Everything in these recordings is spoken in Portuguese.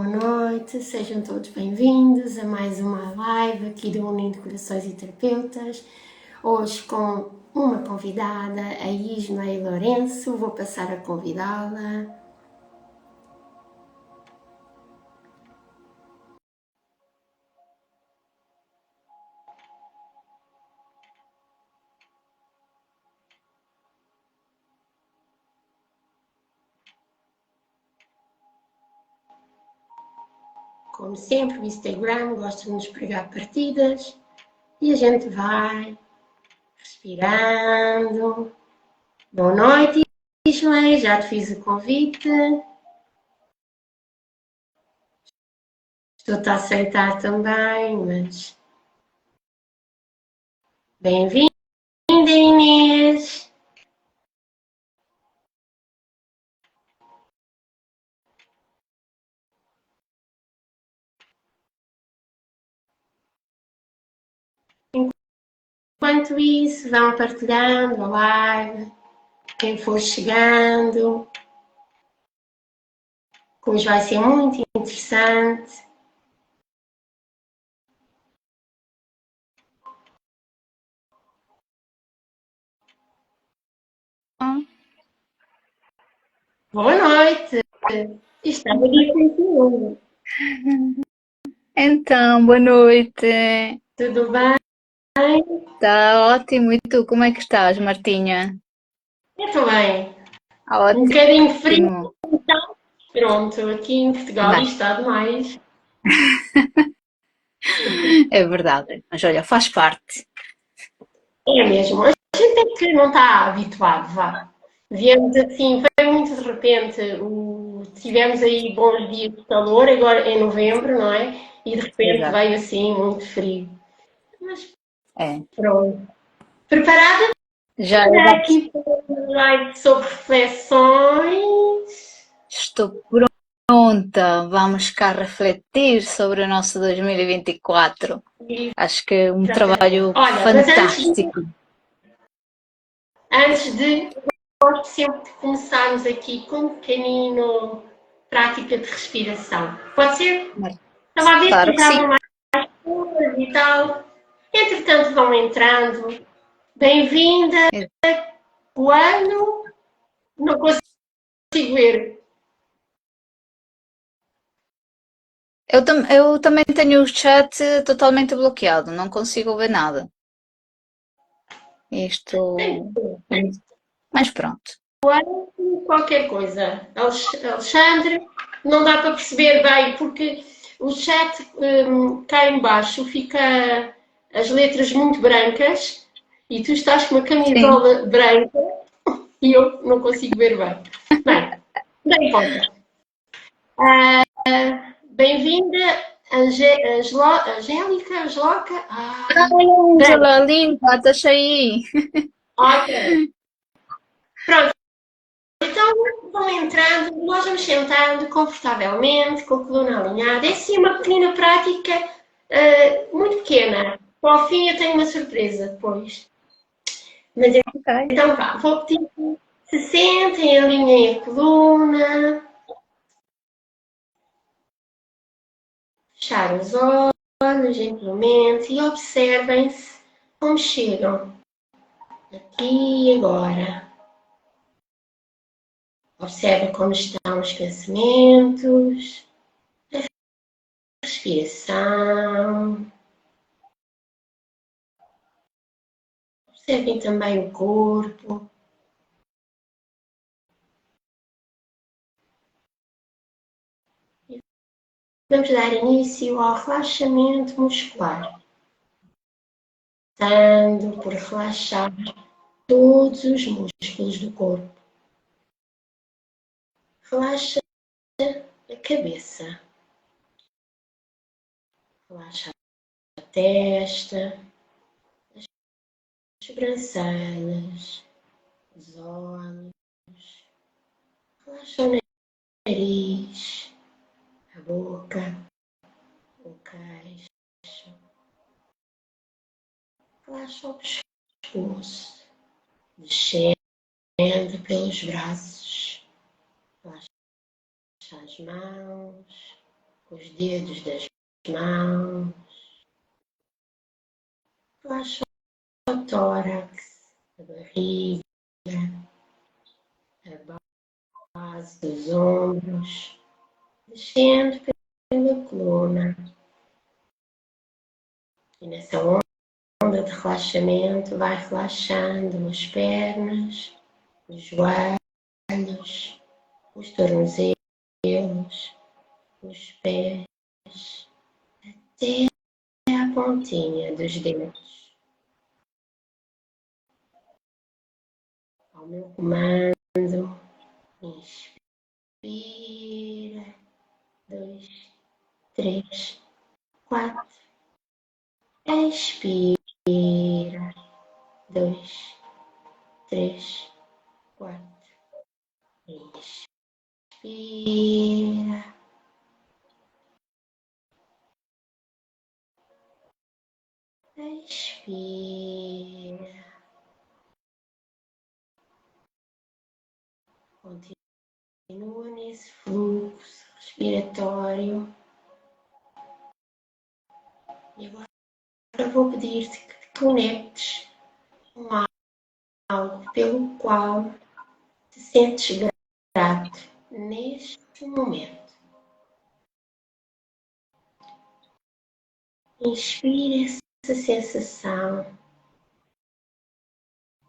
noite, sejam todos bem-vindos a mais uma live aqui do Unindo Corações e Terapeutas. Hoje com uma convidada, a Ismael Lourenço, vou passar a convidá-la. Como sempre, o Instagram gosta de nos pregar partidas e a gente vai respirando. Boa noite, Ismael, já te fiz o convite. Estou-te a aceitar também, mas... Bem-vinda, Inês! Enquanto isso, vão partilhando a live, quem for chegando, que hoje vai ser muito interessante. Boa noite! Estava difícil. Então, boa noite. Tudo bem? Está ótimo. E tu, como é que estás, Martinha? Eu estou bem. Ótimo. Um bocadinho frio. Pronto, aqui em Portugal Bem, isto está demais. é verdade. Mas olha, faz parte. É mesmo. A gente é que não está habituado, vá. Viemos assim, foi muito de repente. Tivemos aí bons dias de calor, agora em novembro, não é? E de repente Exato. veio assim muito frio. Mas É. pronto. Preparada Já para aqui para um live sobre reflexões? estou pronta. Vamos cá refletir sobre o nosso 2024. Acho que é um Exatamente. trabalho Olha, mas fantástico. gosto sempre de começarmos aqui com um pequenino prática de respiração. Pode ser? Estava a ver que Claro que sim. entravam mais pessoas e tal. Entretanto, vão entrando. Bem-vinda, o ano. Não consigo ver. Eu também tenho o chat totalmente bloqueado. Não consigo ver nada. Isto. Mas pronto. Qualquer coisa. Alexandre, não dá para perceber bem, porque o chat cá em baixo fica as letras muito brancas e tu estás com uma Sim. camisola branca e eu não consigo ver bem. Bem, não importa. Bem-vinda, Angélica, Angélica. Bem, Angela, linda, estás aí. ok. Pronto. Então vão entrando, nós vamos sentando confortavelmente, com a coluna alinhada. É sim uma pequena prática muito pequena. Para o fim eu tenho uma surpresa depois. Mas Ok. então vá, vou pedir que se sentem, alinhem a coluna, fechar os olhos gentilmente e observem-se como chegam aqui e agora. Observem como estão os pensamentos, a respiração. Observem também o corpo. Vamos dar início ao relaxamento muscular, dando por relaxar todos os músculos do corpo. Relaxa a cabeça, relaxa a testa, as sobrancelhas, os olhos, relaxa o nariz, a boca, o queixo, relaxa o pescoço, descendo pelos braços, relaxa as mãos, os dedos das mãos, relaxa o tórax, a barriga, a base dos ombros, descendo pela coluna. E nessa onda de relaxamento vai relaxando as pernas, os joelhos, os tornozelos, os pés, até a pontinha dos dedos. Ao meu comando, inspira, 2, 3, 4. Expira, 2, 3, 4. Inspira. Expira. Continua nesse fluxo respiratório. E agora vou pedir-te que te conectes com algo pelo qual te sentes grato neste momento. Inspira essa sensação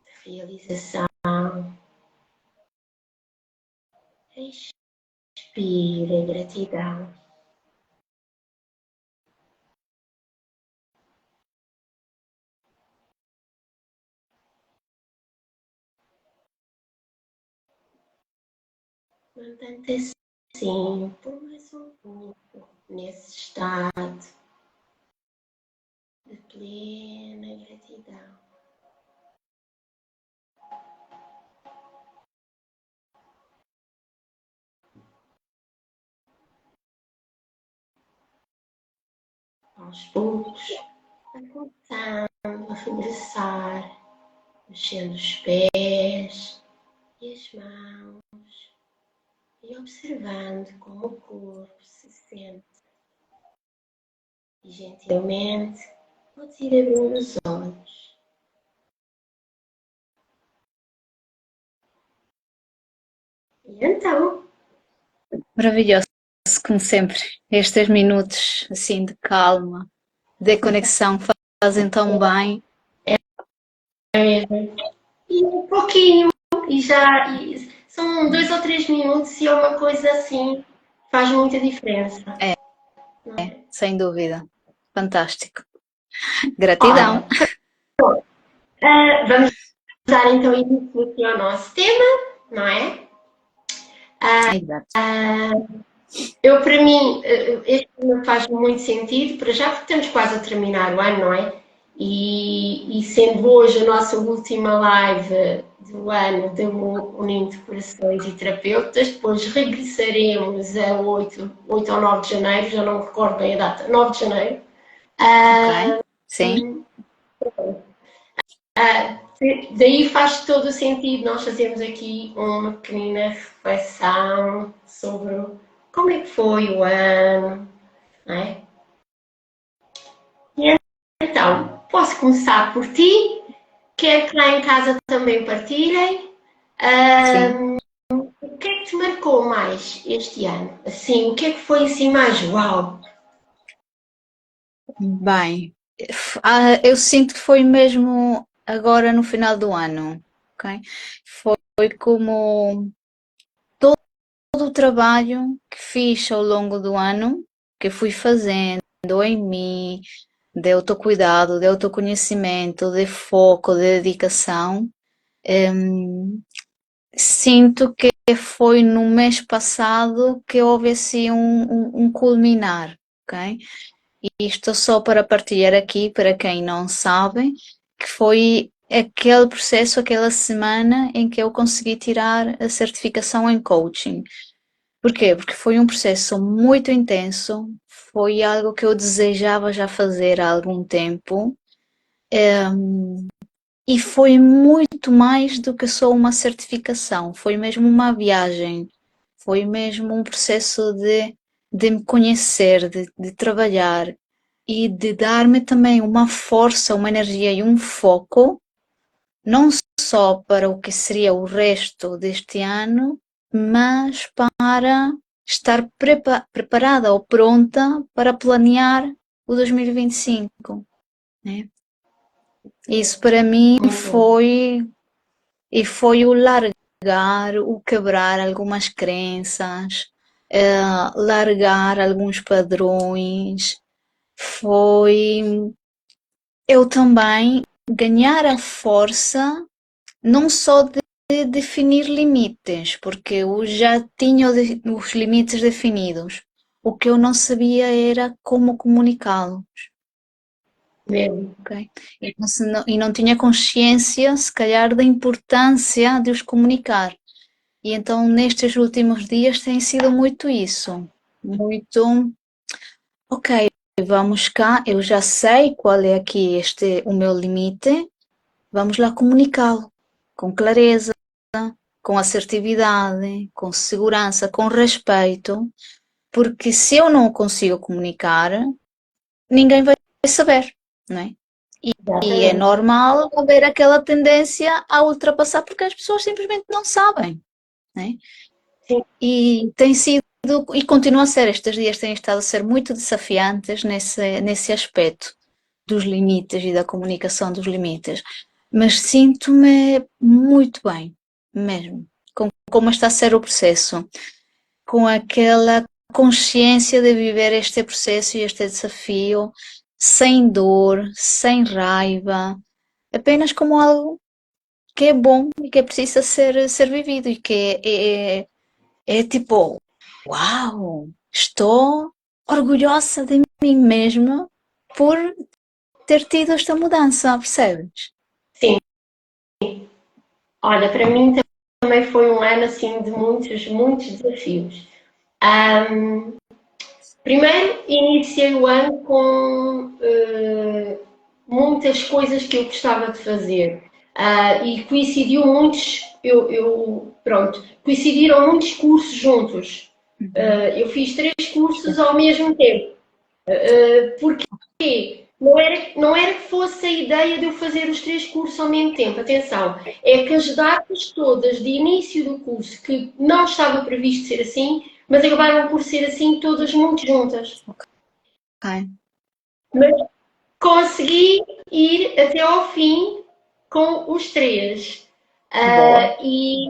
de realização. Expira gratidão. Mantém-te assim por mais um pouco nesse estado de plena gratidão. Aos poucos, vai voltando a regressar, mexendo os pés e as mãos e observando como o corpo se sente. E gentilmente podes ir abrindo os olhos. E então? Maravilhoso, como sempre. Estes minutos assim de calma, de conexão fazem tão bem. E um pouquinho, são 2 ou 3 minutos e é uma coisa assim, faz muita diferença. É, sem dúvida. Fantástico. Gratidão. Vamos dar então início aqui ao nosso tema, não é? Exato. Eu, para mim, este tema faz muito sentido, para já porque estamos quase a terminar o ano, não é? E sendo hoje a nossa última live do ano de Unindo Corações e Terapeutas, depois regressaremos a 8 ou 9 de janeiro, já não me recordo bem a data, 9 de janeiro. Ok, sim. Daí faz todo o sentido nós fazermos aqui uma pequenina reflexão sobre como é que foi o ano, não é? E então, posso começar por ti, quero que lá em casa também partilhem. O que é que te marcou mais este ano? Assim, o que é que foi assim mais uau? Bem, eu sinto que foi mesmo agora no final do ano, ok? Foi como todo o trabalho que fiz ao longo do ano, que fui fazendo em mim, de autocuidado, de autoconhecimento, de foco, de dedicação. Sinto que foi no mês passado que houve assim um culminar, ok? E isto só para partilhar aqui, para quem não sabe, que foi aquele processo, aquela semana em que eu consegui tirar a certificação em coaching. Porquê? Porque foi um processo muito intenso, foi algo que eu desejava já fazer há algum tempo, e foi muito mais do que só uma certificação, foi mesmo uma viagem, foi mesmo um processo de de me conhecer, de trabalhar e de dar-me também uma força, uma energia e um foco, não só para o que seria o resto deste ano, mas para estar preparada ou pronta para planear o 2025, né? Isso para mim Muito bom. foi o largar, o quebrar algumas crenças, largar alguns padrões, foi eu também ganhar a força não só de definir limites, porque eu já tinha os limites definidos. O que eu não sabia era como comunicá-los, Mesmo. ok? E não tinha consciência, se calhar, da importância de os comunicar. E então, nestes últimos dias, tem sido muito isso. Muito, ok, vamos cá, eu já sei qual é aqui o meu limite, vamos lá comunicá-lo com clareza, com assertividade, com segurança, com respeito, porque se eu não o consigo comunicar, ninguém vai saber, não é? E é Exatamente. normal haver aquela tendência a ultrapassar porque as pessoas simplesmente não sabem, não é? Sim, E tem sido e continua a ser, estes dias têm estado a ser muito desafiantes nesse aspecto dos limites e da comunicação dos limites, mas sinto-me muito bem, mesmo, com como está a ser o processo, com aquela consciência de viver este processo e este desafio sem dor, sem raiva, apenas como algo que é bom e que precisa ser vivido e que é tipo, uau, estou orgulhosa de mim mesma por ter tido esta mudança, percebes? sim. Olha, para mim também foi um ano assim de muitos, muitos desafios. Ahm, Primeiro, iniciei o ano com muitas coisas que eu gostava de fazer. E coincidiu muitos, pronto, coincidiram muitos cursos juntos. Uhum. Eu fiz 3 cursos ao mesmo tempo. Porquê? Não era que fosse a ideia de eu fazer os 3 cursos ao mesmo tempo. Atenção, é que as datas todas de início do curso, que não estava previsto ser assim, mas acabaram por ser assim todas muito juntas. Ok, Mas consegui ir até ao fim com os 3. boa. E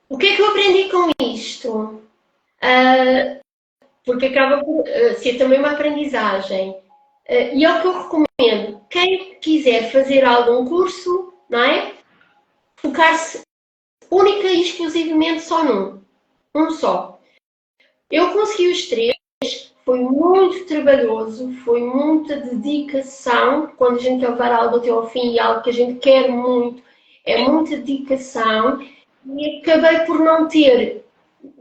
o que é que eu aprendi com isto? Ah, Porque acaba por ser também uma aprendizagem. E é o que eu recomendo. Quem quiser fazer algum curso, não é? Focar-se única e exclusivamente só num. Um só. Eu consegui os 3, foi muito trabalhoso, foi muita dedicação. Quando a gente quer levar algo até ao fim e algo que a gente quer muito, é muita dedicação. E acabei por não ter,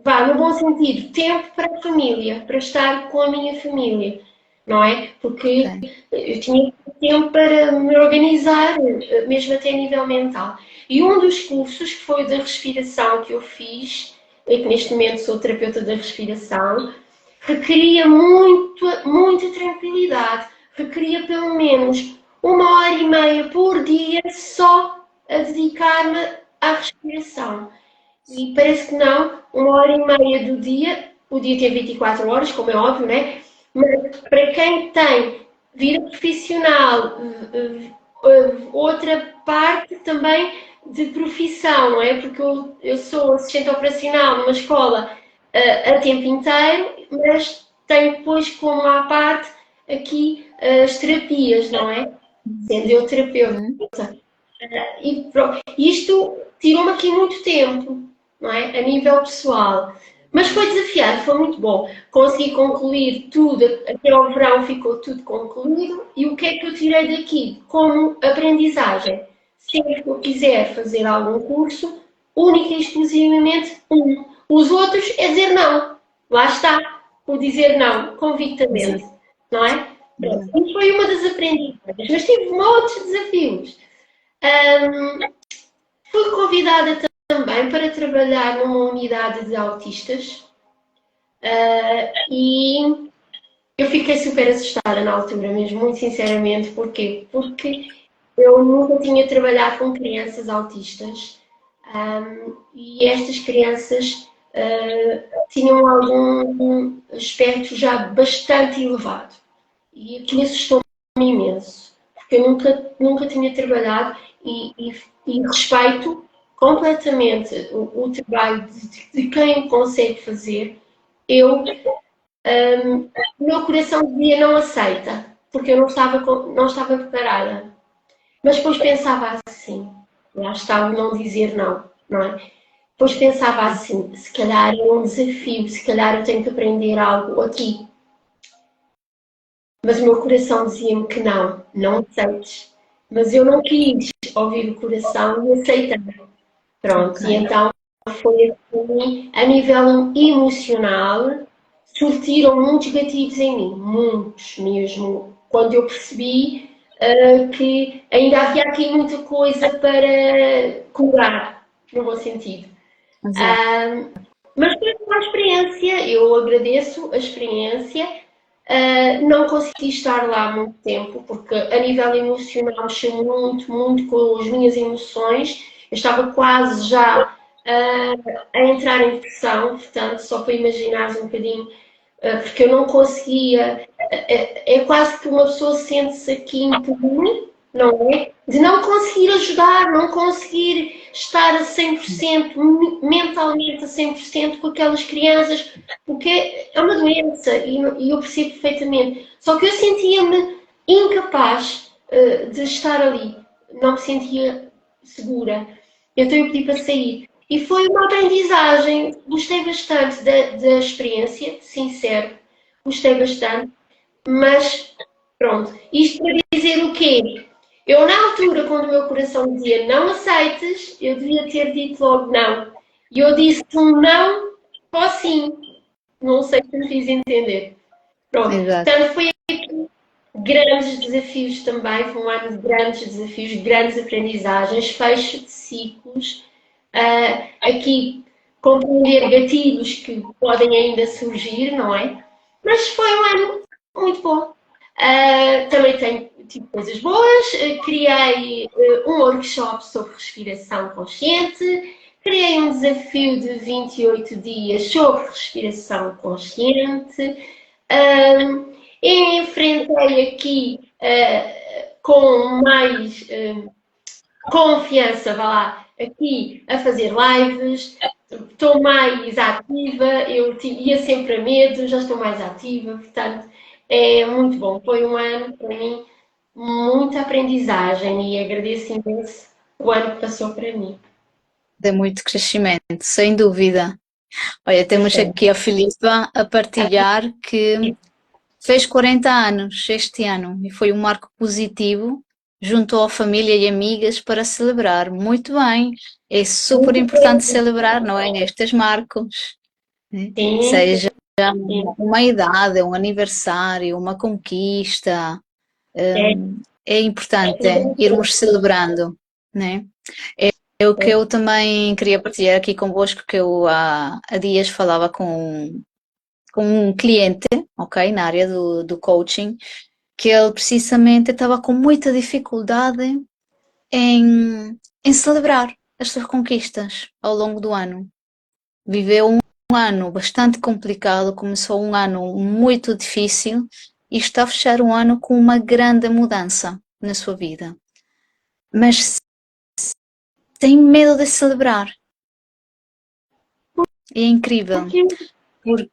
vá, no bom sentido, tempo para a família, para estar com a minha família, não é? Porque Ok. eu tinha tempo para me organizar, mesmo até a nível mental. E um dos cursos que foi o da respiração que eu fiz, e que neste momento sou terapeuta da respiração, requeria muita tranquilidade, requeria pelo menos 1 hora e meia por dia só a dedicar-me à respiração. E parece que não, 1 hora e meia do dia, o dia tem 24 horas, como é óbvio, né? Mas para quem tem vida profissional, outra parte também de profissão, não é? Porque eu sou assistente operacional numa escola a tempo inteiro, mas tenho depois como à parte aqui as terapias, não é? Sendo eu terapeuta. Uhum. E pronto, isto tirou-me aqui muito tempo, não é? A nível pessoal. Mas foi desafiante, foi muito bom. Consegui concluir tudo, até ao verão ficou tudo concluído. E o que é que eu tirei daqui? Como aprendizagem. Sempre que eu quiser fazer algum curso, única e exclusivamente um. Os outros é dizer não. Lá está, o dizer não, convictamente, Exato. não é? Pronto. Exato. E foi uma das aprendizagens. Mas tive outros desafios. Um, Fui convidada também para trabalhar numa unidade de autistas. E eu fiquei super assustada na altura, mesmo, muito sinceramente. Porquê? Porque eu nunca tinha trabalhado com crianças autistas, e estas crianças tinham algum aspecto já bastante elevado. E aquilo assustou-me imenso, porque eu nunca tinha trabalhado e respeito completamente o trabalho de quem o consegue fazer. Eu, o meu coração dizia não aceita, porque eu não estava preparada. Mas depois pensava assim, lá está o não dizer não, não é? Depois pensava assim, se calhar é um desafio, se calhar eu tenho que aprender algo aqui. Mas o meu coração dizia-me que não, não aceites. Mas eu não quis ouvir o coração e aceitei. Pronto, e Ok. então foi assim, a nível emocional, surtiram muitos gatilhos em mim, muitos mesmo. Quando eu percebi que ainda havia aqui muita coisa para curar, no bom sentido. Exato. Uh, mas foi uma experiência, eu agradeço a experiência. Não consegui estar lá muito tempo, porque a nível emocional mexeu muito, muito com as minhas emoções. Eu estava quase já a entrar em depressão, portanto, só para imaginares um bocadinho, porque eu não conseguia. É quase que uma pessoa sente-se aqui impune, não é? De não conseguir ajudar, não conseguir estar a 100%, mentalmente a 100% com aquelas crianças, porque é uma doença e eu percebo perfeitamente. Só que eu sentia-me incapaz de estar ali, não me sentia segura. Então eu pedi para sair. E foi uma aprendizagem, gostei bastante da experiência, sincero, gostei bastante, mas pronto, isto para dizer o quê? Eu, na altura, quando o meu coração dizia não aceites, eu devia ter dito logo não. E eu disse um não ou sim. Não sei se me fiz entender. Pronto, Exato. portanto, foi grandes desafios também, foi um ano de grandes desafios, grandes aprendizagens, fecho de ciclos, aqui compreender gatilhos que podem ainda surgir, não é? Mas foi um ano muito bom. Também tenho tipo, coisas boas, criei um workshop sobre respiração consciente, criei um desafio de 28 dias sobre respiração consciente, enfrentei aqui com mais confiança, vá lá, aqui a fazer lives, estou mais ativa, eu ia sempre a medo, já estou mais ativa, portanto é muito bom. Foi um ano para mim muita aprendizagem e agradeço imenso o ano que passou para mim. De muito crescimento, sem dúvida. Olha, temos Bastante. aqui a Filipa a partilhar que fez 40 anos este ano e foi um marco positivo. Juntou a família e amigas para celebrar. Muito bem, é super Muito importante bem. celebrar, não é? Estes marcos, né? Sim, Seja sim. uma idade, um aniversário, uma conquista. É, É importante irmos celebrando, né? É o que eu também queria partilhar aqui convosco, que eu há dias falava com um cliente, ok, na área do coaching, que ele precisamente estava com muita dificuldade em celebrar as suas conquistas ao longo do ano. Viveu um ano bastante complicado, começou um ano muito difícil e está a fechar um ano com uma grande mudança na sua vida. Mas tem medo de celebrar. É incrível, porque porque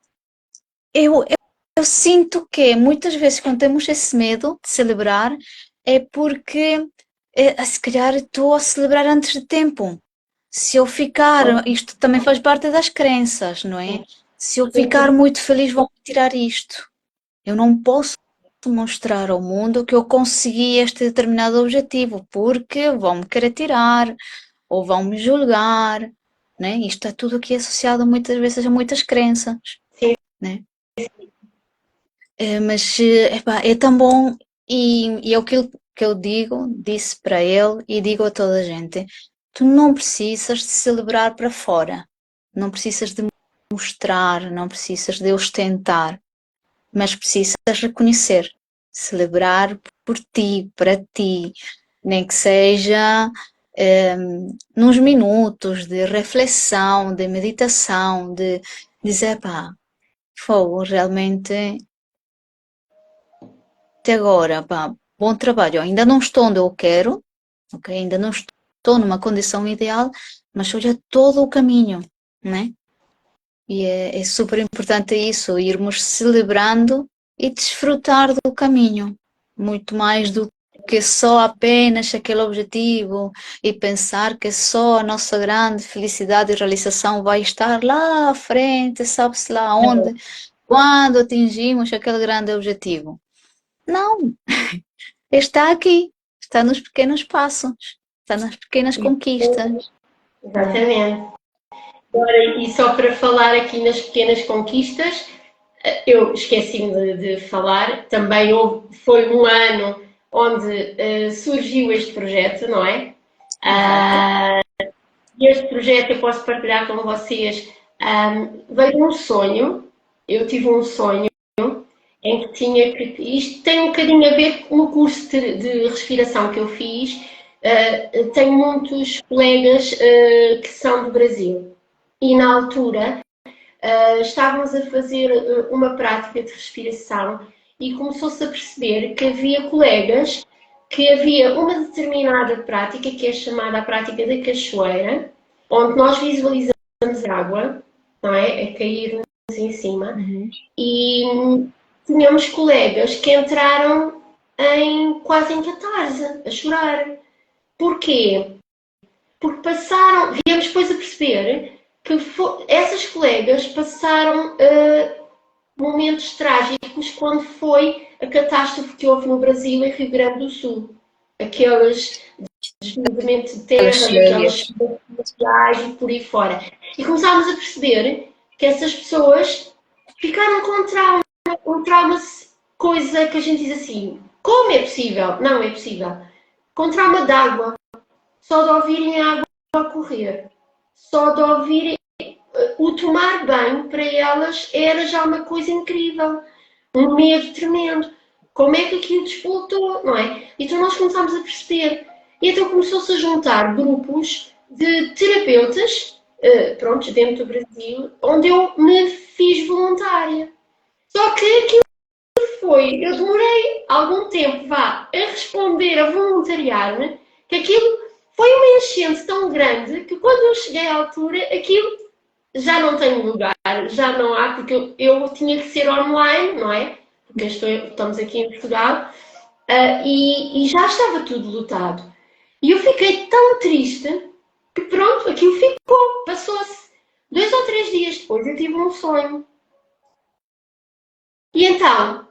eu sinto que muitas vezes quando temos esse medo de celebrar é porque se calhar estou a celebrar antes de tempo. Se eu ficar, isto também faz parte das crenças, não é? Se eu ficar muito feliz, vão me tirar isto. Eu não posso mostrar ao mundo que eu consegui este determinado objetivo, porque vão-me querer tirar ou vão-me julgar, né? Isto é tudo aqui associado muitas vezes a muitas crenças, sim, né? Mas epá, é tão bom e é aquilo que eu digo, disse para ele e digo a toda a gente: tu não precisas de celebrar para fora, não precisas de mostrar, não precisas de ostentar, mas precisas reconhecer, celebrar por ti, para ti, nem que seja nos minutos de reflexão, de meditação, de dizer, pá, fogo, realmente até agora, pá, bom trabalho, ainda não estou onde eu quero, ok? Ainda não estou numa condição ideal, mas olha todo o caminho, né? E é super importante isso, irmos celebrando e desfrutar do caminho, muito mais do que só apenas aquele objetivo e pensar que só a nossa grande felicidade e realização vai estar lá à frente, sabe-se lá onde, quando atingimos aquele grande objetivo. Não, está aqui, está nos pequenos passos, está nas pequenas conquistas, né? Exatamente. Agora, e só para falar aqui nas pequenas conquistas, eu esqueci-me de falar, também foi um ano onde surgiu este projeto, não é? E este projeto eu posso partilhar com vocês. Veio um sonho, eu tive um sonho em que tinha que. Isto tem um bocadinho a ver com o curso de respiração que eu fiz. Tenho muitos colegas que são do Brasil e na altura estávamos a fazer uma prática de respiração e começou-se a perceber que havia colegas que havia uma determinada prática que é chamada a prática da cachoeira, onde nós visualizamos a água, não é? A cair-nos em cima, e tínhamos colegas que entraram quase em catarse, a chorar. Porquê? Porque viemos depois a perceber que essas colegas passaram momentos trágicos quando foi a catástrofe que houve no Brasil e Rio Grande do Sul. Aqueles desmovimentos de terra, aquelas sociais e por aí fora. E começámos a perceber que essas pessoas ficaram com um trauma, coisa que a gente diz assim, como é possível? Não é possível. Com trauma de água. Só de ouvirem a água a correr. Só de ouvirem o tomar banho para elas era já uma coisa incrível, um medo tremendo. Como é que aquilo despoltou, não é? Então nós começámos a perceber. E então começou-se a juntar grupos de terapeutas, pronto, dentro do Brasil, onde eu me fiz voluntária. Só que aquilo eu demorei algum tempo, a responder, a voluntariar-me, que aquilo foi uma enchente tão grande que quando eu cheguei à altura, aquilo já não tem lugar, já não há, porque eu tinha que ser online, não é? Porque estamos aqui em Portugal, e já estava tudo lotado. E eu fiquei tão triste que pronto, aquilo ficou, passou-se. 2 ou 3 dias depois eu tive um sonho. E então,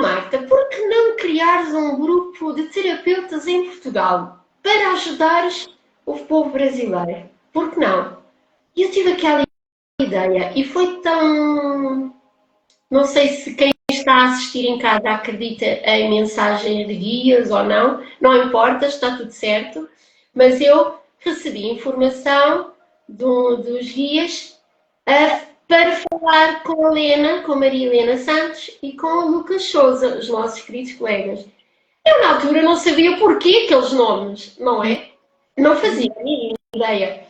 Marta, por que não criares um grupo de terapeutas em Portugal para ajudares o povo brasileiro? Por que não? E eu tive aquela ideia e foi tão... Não sei se quem está a assistir em casa acredita em mensagens de guias ou não, não importa, está tudo certo, mas eu recebi informação dos guias para falar com a Helena, com a Maria Helena Santos e com o Lucas Souza, os nossos queridos colegas. Eu, na altura, não sabia porquê aqueles nomes, não é? Não fazia nem ideia.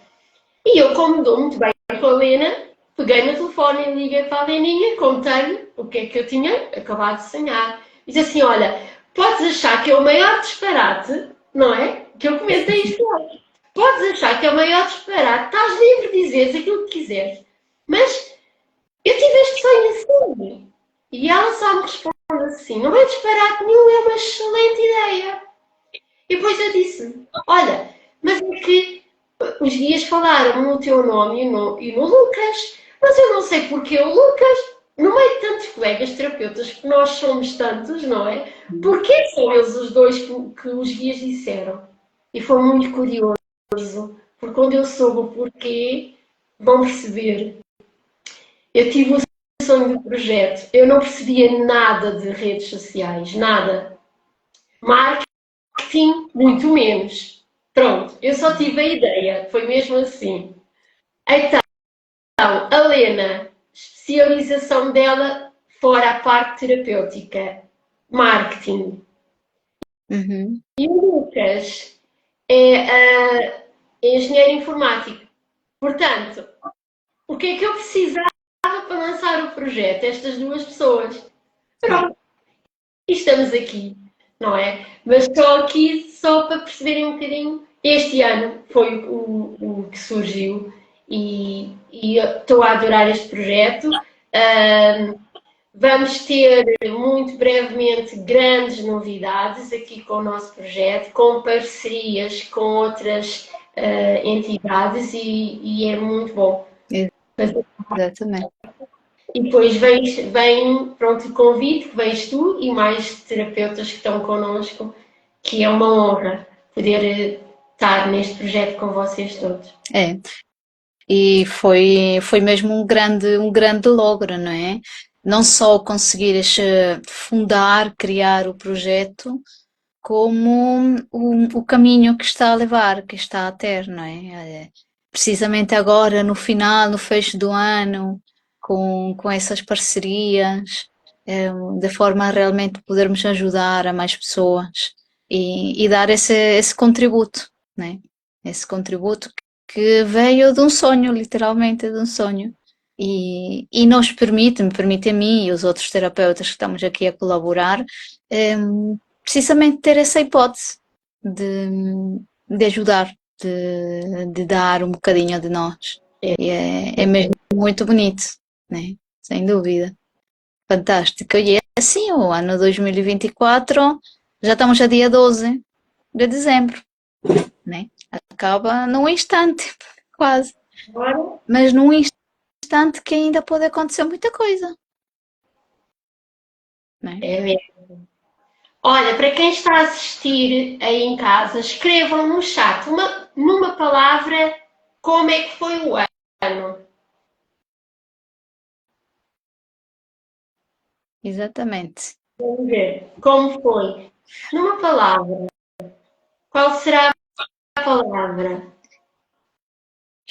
E eu, como dou muito bem com a Helena, peguei no telefone e liguei para a Leninha, contei-lhe o que é que eu tinha acabado de sonhar. E disse assim, olha, podes achar que é o maior disparate, não é? Que eu comentei isto hoje. Podes achar que é o maior disparate, estás livre de dizeres aquilo que quiseres. Mas eu tive este sonho assim. E ela só me responde assim, não é disparate nenhum, é uma excelente ideia. E depois eu disse, olha, mas é que os guias falaram no teu nome e no Lucas, mas eu não sei porque o Lucas, no meio de tantos colegas terapeutas, que nós somos tantos, não é? Porquê são eles os dois que os guias disseram? E foi muito curioso, porque quando eu soube o porquê, vão perceber. Eu tive o sonho do projeto, eu não percebia nada de redes sociais, nada. Marketing, muito menos. Pronto, eu só tive a ideia, foi mesmo assim. Então, a Lena especialização dela fora a parte terapêutica, marketing. Uhum. E o Lucas é engenheiro informático. Portanto, o que é que eu precisava para lançar o projeto? Estas duas pessoas. Pronto, e estamos aqui, não é? Mas estou aqui só para perceberem um bocadinho. Este ano foi o que surgiu e estou a adorar este projeto. Vamos ter muito brevemente grandes novidades aqui com o nosso projeto, com parcerias com outras entidades e é muito bom. Exatamente. E depois vem pronto, o convite, que vens tu e mais terapeutas que estão connosco, que é uma honra poder estar neste projeto com vocês todos. É. E foi mesmo um grande logro, não é? Não só conseguires fundar, criar o projeto, como o caminho que está a levar, que está a ter, não é? Precisamente agora, no final, no fecho do ano, com essas parcerias, de forma a realmente podermos ajudar a mais pessoas e dar esse contributo, né? Esse contributo que veio de um sonho, literalmente de um sonho. E me permite a mim e os outros terapeutas que estamos aqui a colaborar, precisamente ter essa hipótese de ajudar, de dar um bocadinho de nós. E é mesmo muito bonito, né? Sem dúvida. Fantástico. E é assim, o ano 2024, já estamos a dia 12 de dezembro, né? Acaba num instante, quase. Agora Mas num instante que ainda pode acontecer muita coisa, né? é mesmo. Olha, para quem está a assistir aí em casa, escrevam no chat numa palavra como é que foi o ano. Exatamente. Vamos ver como foi. Numa palavra, qual será a palavra?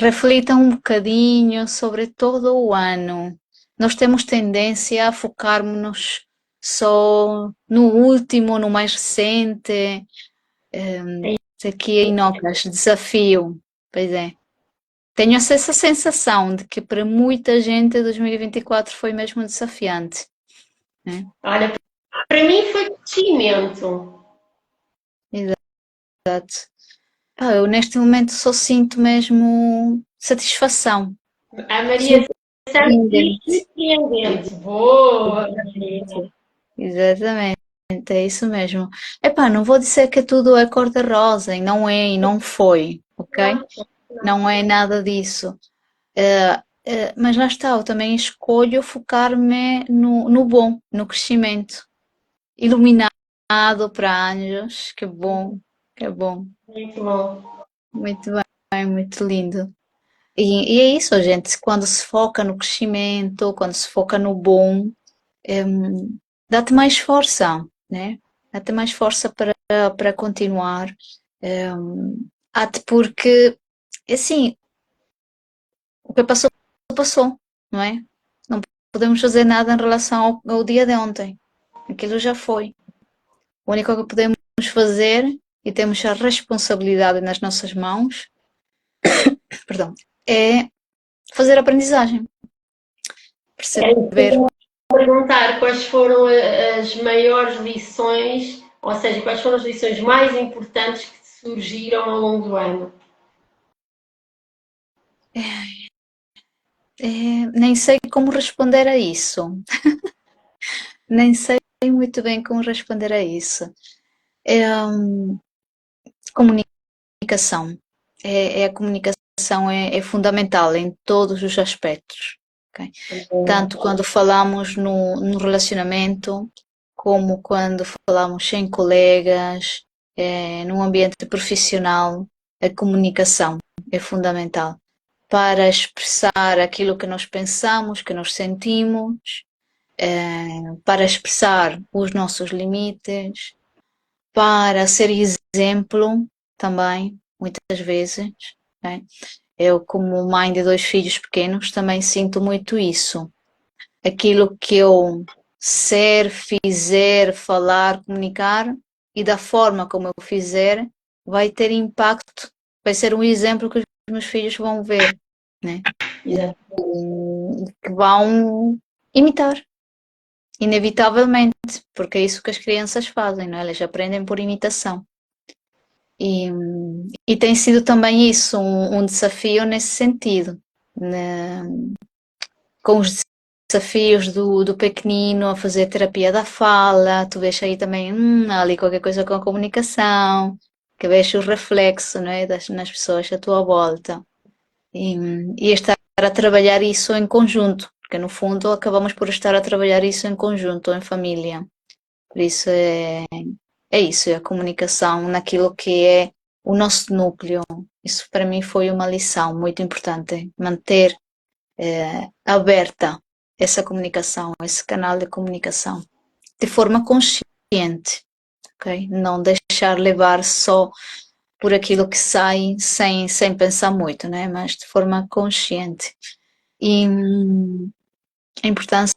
Reflitam um bocadinho sobre todo o ano. Nós temos tendência a focarmos-nos só no último, no mais recente. Aqui em Inocas, desafio. Pois é. Tenho essa sensação de que para muita gente 2024 foi mesmo desafiante, né? Olha, para mim foi crescimento. Exato. Eu neste momento só sinto mesmo satisfação. A Maria Santos diz Surpreendente. surpreendente. Boa, Maria. Exatamente, é isso mesmo. Epá, não vou dizer que tudo é cor-de-rosa, e não foi, ok? Não é nada disso. Mas lá está, eu também escolho focar-me no bom, no crescimento. Iluminado para anjos, que bom, Muito bom. muito bem, muito lindo. E é isso, gente, quando se foca no crescimento, quando se foca no bom, dá-te mais força, né? Dá-te mais força para continuar. Até porque, assim, o que passou, passou, não é? Não podemos fazer nada em relação ao dia de ontem. Aquilo já foi. O único que podemos fazer, e temos a responsabilidade nas nossas mãos, perdão, é fazer aprendizagem. É isso que eu Perceber. vou perguntar quais foram as maiores lições, ou seja, quais foram as lições mais importantes que surgiram ao longo do ano. Nem sei como responder a isso. Nem sei muito bem como responder a isso. Comunicação. A comunicação é fundamental em todos os aspectos. Ok? Tanto quando falamos no relacionamento, como quando falamos em colegas, num ambiente profissional, a comunicação é fundamental para expressar aquilo que nós pensamos, que nós sentimos, para expressar os nossos limites, para ser exemplo também, muitas vezes, né? Eu, como mãe de dois filhos pequenos, também sinto muito isso. aquilo que eu ser, fizer, falar, comunicar, e da forma como eu fizer, vai ter impacto, vai ser um exemplo que os meus filhos vão ver, né? Exato. E que vão imitar, inevitavelmente, porque é isso que as crianças fazem, não é? Elas aprendem por imitação. E, e tem sido também isso, um desafio nesse sentido, né? Com os desafios do pequenino a fazer terapia da fala, tu vês aí também, há ali qualquer coisa com a comunicação, que vês o reflexo, não é, nas pessoas à tua volta. E, e estar a trabalhar isso em conjunto, porque no fundo acabamos por estar a trabalhar isso em conjunto, em família. Por isso é isso, é a comunicação naquilo que é o nosso núcleo. Isso para mim foi uma lição muito importante, manter aberta essa comunicação, esse canal de comunicação, de forma consciente, ok? Não deixar levar só por aquilo que sai sem pensar muito, né? Mas de forma consciente. E a importância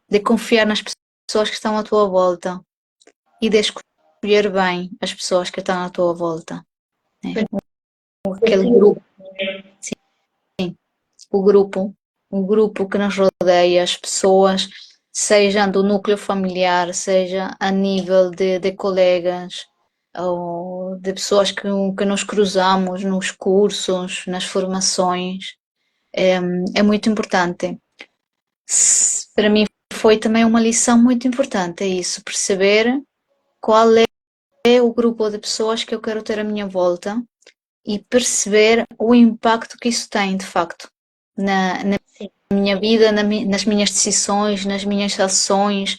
de confiar nas pessoas que estão à tua volta e de escolher bem as pessoas que estão à tua volta. Né? Aquele grupo, o grupo, o grupo que nos rodeia, as pessoas, seja do núcleo familiar, seja a nível de colegas, ou de pessoas que nos cruzamos nos cursos, nas formações, é muito importante. Para mim foi também uma lição muito importante, é isso, perceber qual é o grupo de pessoas que eu quero ter à minha volta e perceber o impacto que isso tem, de facto, na minha vida, nas minhas decisões, nas minhas ações,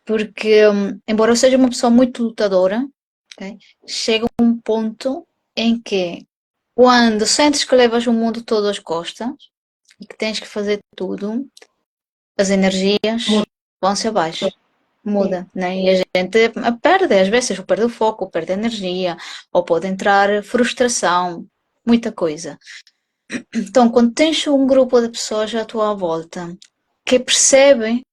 porque, embora eu seja uma pessoa muito lutadora, okay, chega um ponto em que, quando sentes que levas o mundo todo às costas e que tens que fazer tudo, as energias vão-se abaixo. Muda, né? E a gente perde, às vezes, ou perde o foco, ou perde a energia, ou pode entrar frustração, muita coisa. Então, quando tens um grupo de pessoas à tua volta que percebem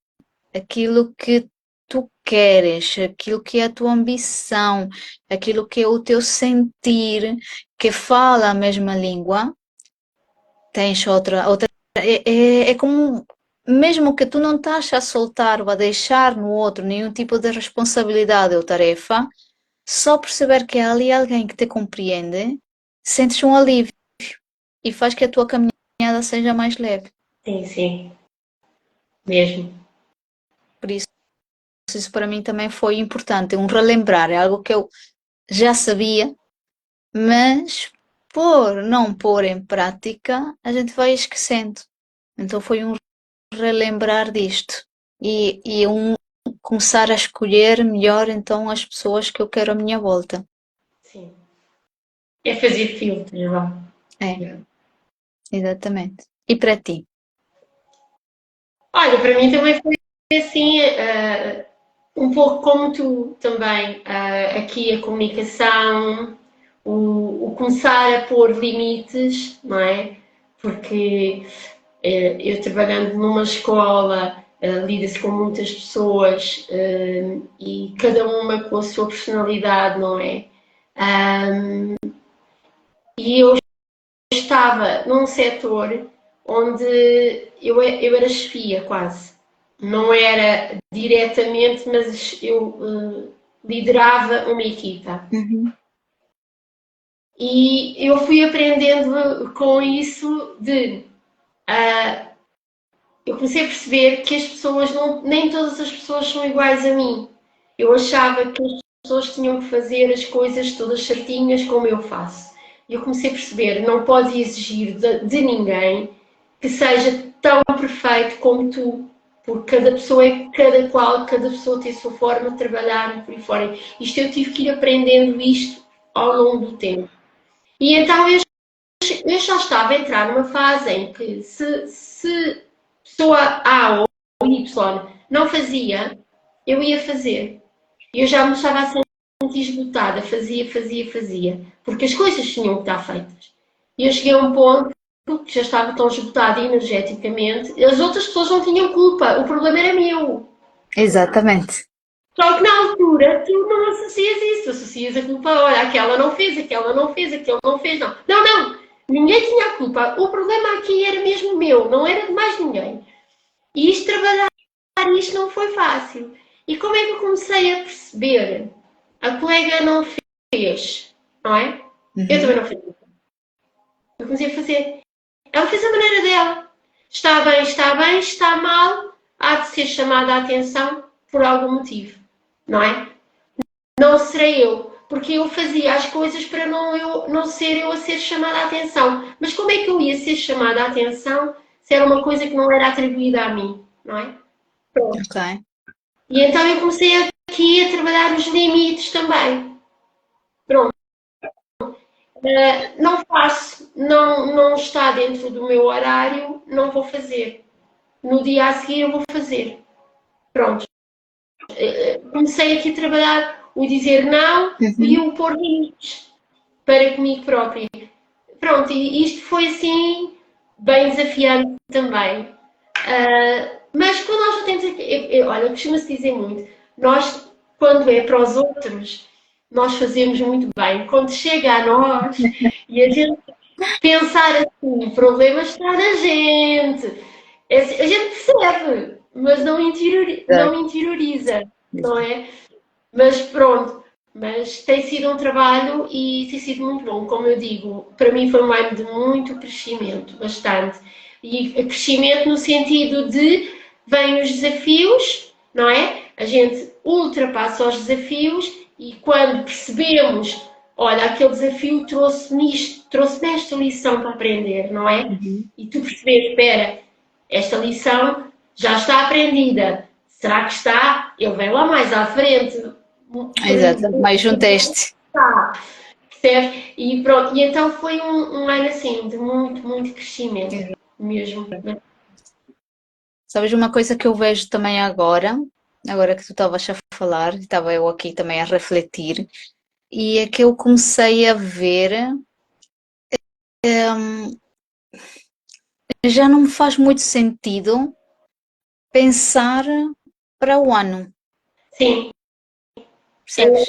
aquilo que tu queres, aquilo que é a tua ambição, aquilo que é o teu sentir, que fala a mesma língua, tens outra é como mesmo que tu não estás a soltar ou a deixar no outro nenhum tipo de responsabilidade ou tarefa, só perceber que há ali alguém que te compreende, sentes um alívio e faz que a tua caminhada seja mais leve. Sim, sim, mesmo. Por isso para mim também foi importante, um relembrar, é algo que eu já sabia, mas por não pôr em prática, a gente vai esquecendo. Então foi um relembrar disto e começar a escolher melhor então as pessoas que eu quero à minha volta. Sim. É fazer filtros, vá. É, exatamente. E para ti? Olha, para mim também foi assim, um pouco como tu também. Aqui a comunicação, o começar a pôr limites, não é? Porque eu trabalhando numa escola, lida-se com muitas pessoas e cada uma com a sua personalidade, não é? Um, e eu estava num setor onde eu era chefia quase. Não era diretamente, mas eu liderava uma equipa. Uhum. E eu fui aprendendo com isso de. Eu comecei a perceber que as pessoas, não, nem todas as pessoas são iguais a mim. Eu achava que as pessoas tinham que fazer as coisas todas certinhas como eu faço. E eu comecei a perceber, não podes exigir de ninguém que seja tão perfeito como tu, porque cada pessoa é cada qual, cada pessoa tem a sua forma de trabalhar e por aí fora. Isto eu tive que ir aprendendo isto ao longo do tempo. E então eu já estava a entrar numa fase em que se pessoa A ou Y não fazia, eu ia fazer. E eu já me estava a sentir esgotada, fazia, porque as coisas tinham que estar feitas. E eu cheguei a um ponto que já estava tão esgotado energeticamente, as outras pessoas não tinham culpa, o problema era meu. Exatamente. Só que na altura tu não associas isso, associas a culpa, olha, aquela não fez, aquele não fez, não. Não, não, ninguém tinha a culpa. O problema aqui era mesmo meu, não era de mais ninguém. E isto, trabalhar isto não foi fácil. E como é que eu comecei a perceber? A colega não fez, não é? Eu também não fiz. Eu comecei a fazer. Ela fez a maneira dela. Está bem, está bem, está mal, há de ser chamada a atenção por algum motivo, não é? Não serei eu, porque eu fazia as coisas para não ser eu a ser chamada a atenção. Mas como é que eu ia ser chamada a atenção se era uma coisa que não era atribuída a mim, não é? Pronto. Ok. E então eu comecei aqui a trabalhar os limites também. Pronto. Não faço, não está dentro do meu horário, não vou fazer. No dia a seguir eu vou fazer. Pronto. Comecei aqui a trabalhar o dizer não e o pôr limites para comigo própria. Pronto, e isto foi assim bem desafiante também. Mas quando nós temos aqui, olha, costuma-se dizer muito, nós, quando é para os outros, nós fazemos muito bem. Quando chega a nós e a gente pensar assim, o problema está na gente. A gente percebe, mas não interioriza, não é? Mas pronto, mas tem sido um trabalho e tem sido muito bom. Como eu digo, para mim foi um ano de muito crescimento, bastante. E crescimento no sentido de vêm os desafios, não é? A gente ultrapassa os desafios e quando percebemos, olha, aquele desafio trouxe-me isto, trouxe-me esta lição para aprender, não é? E tu percebes, espera, esta lição já está aprendida. Será que está? Eu venho lá mais à frente. Exato, mais um teste. Percebes? E pronto, e então foi um ano assim, de muito, muito crescimento mesmo. Sabes uma coisa que eu vejo também agora que tu estavas a falar, e estava eu aqui também a refletir, e é que eu comecei a ver, já não me faz muito sentido pensar para o ano, Sim, percebes?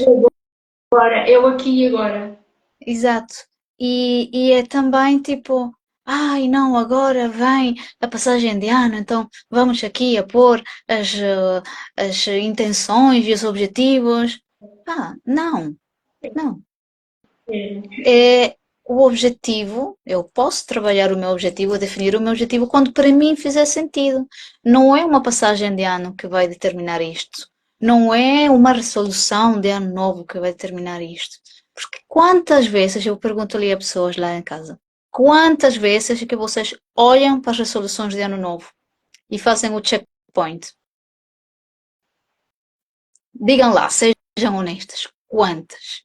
eu aqui e agora. Exato. E é também tipo, ai não, agora vem a passagem de ano, então vamos aqui a pôr as intenções e os objetivos. Não, não. É o objetivo, eu posso trabalhar o meu objetivo, definir o meu objetivo quando para mim fizer sentido. Não é uma passagem de ano que vai determinar isto. Não é uma resolução de ano novo que vai determinar isto. Porque quantas vezes, eu pergunto ali a pessoas lá em casa, quantas vezes é que vocês olham para as resoluções de ano novo e fazem o checkpoint? Digam lá, sejam honestas, quantas?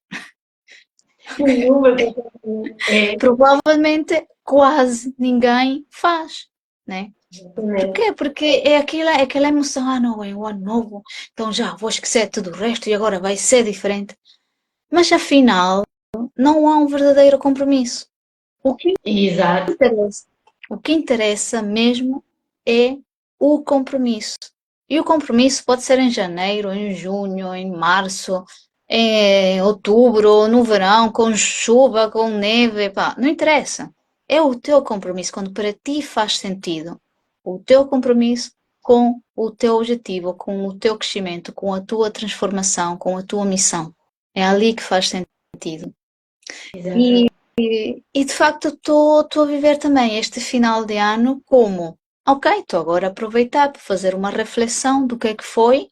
Provavelmente quase ninguém faz, né? Porquê? Porque é aquela emoção, não, é o ano novo, então já vou esquecer tudo o resto e agora vai ser diferente. Mas afinal, não há um verdadeiro compromisso. O que Exato. interessa, o que interessa mesmo é o compromisso. E o compromisso pode ser em janeiro, em junho, em março, em outubro, no verão, com chuva, com neve, pá, não interessa. É o teu compromisso, quando para ti faz sentido. O teu compromisso com o teu objetivo, com o teu crescimento, com a tua transformação, com a tua missão. É ali que faz sentido. E, e de facto estou a viver também este final de ano como, ok, estou agora a aproveitar para fazer uma reflexão do que é que foi,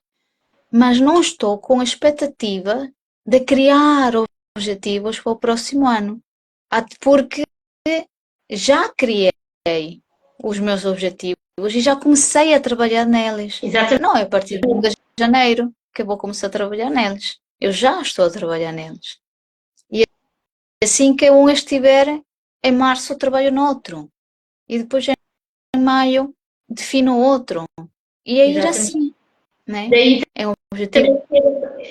mas não estou com a expectativa de criar objetivos para o próximo ano. Porque já criei os meus objetivos e já comecei a trabalhar neles. Exatamente. Não é a partir de 1 de janeiro que eu vou começar a trabalhar neles. Eu já estou a trabalhar neles. E assim que um estiver, em março eu trabalho no outro. E depois em maio defino outro. E é ir assim, né? Daí, é um objetivo.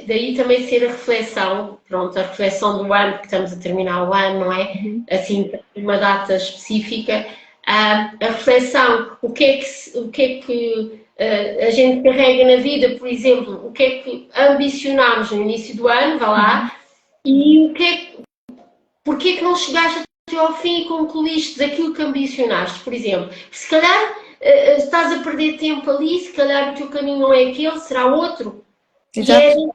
daí também ser a reflexão, pronto, a reflexão do ano, que estamos a terminar o ano, não é? Assim, uma data específica, A reflexão, o que é que a gente carrega na vida, por exemplo, o que é que ambicionámos no início do ano, vá lá, e o que é que, porque é que não chegaste até ao fim e concluíste aquilo que ambicionaste, por exemplo. Se calhar estás a perder tempo ali, se calhar o teu caminho não é aquele, será outro. E é Exato.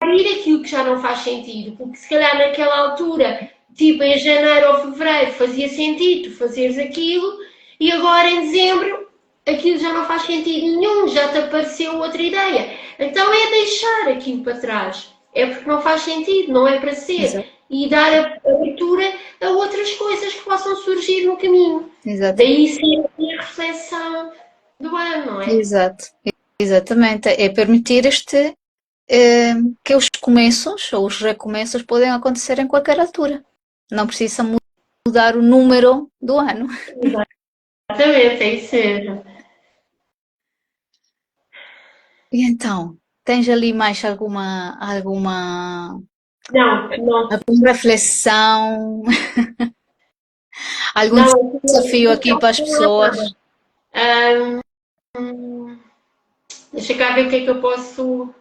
ir aquilo que já não faz sentido, porque se calhar naquela altura, tipo em janeiro ou fevereiro, fazia sentido fazeres aquilo, e agora em dezembro aquilo já não faz sentido nenhum, já te apareceu outra ideia. Então é deixar aquilo para trás. É porque não faz sentido, não é para ser. Exato. E dar abertura a outras coisas que possam surgir no caminho. Exato. Daí sim a reflexão do ano, não é? Exato. Exatamente. É permitir que os começos ou os recomeços podem acontecer em qualquer altura. Não precisa mudar o número do ano. Exatamente, é isso mesmo. E então, tens ali mais alguma Não, reflexão, algum não, desafio aqui para as não há nada. pessoas? Ahm, deixa cá ver o que é que eu posso.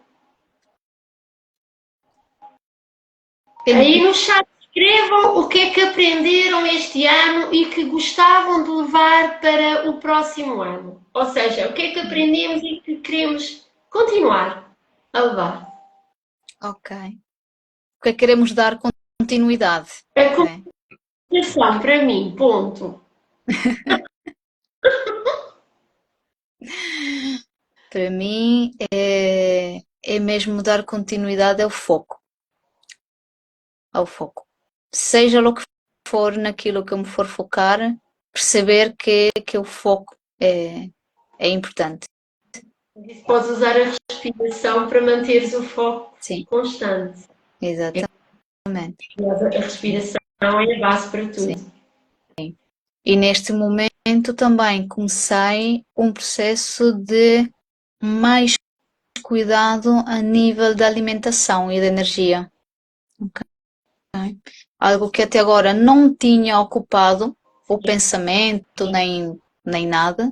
Tem- Aí no chat escrevam o que é que aprenderam este ano e que gostavam de levar para o próximo ano. Ou seja, o que é que aprendemos e que queremos continuar a levar. Ok. O que é que queremos dar continuidade? A Ok. comunicação, para mim, ponto. Para mim é mesmo dar continuidade ao foco. Seja o que for naquilo que eu me for focar, perceber que o foco é importante. Podes usar a respiração para manteres o foco Sim, constante. exatamente. A respiração é a base para Sim. tudo. E neste momento também comecei um processo de mais cuidado a nível da alimentação e da energia. Ok? Algo que até agora não tinha ocupado o pensamento nem nada.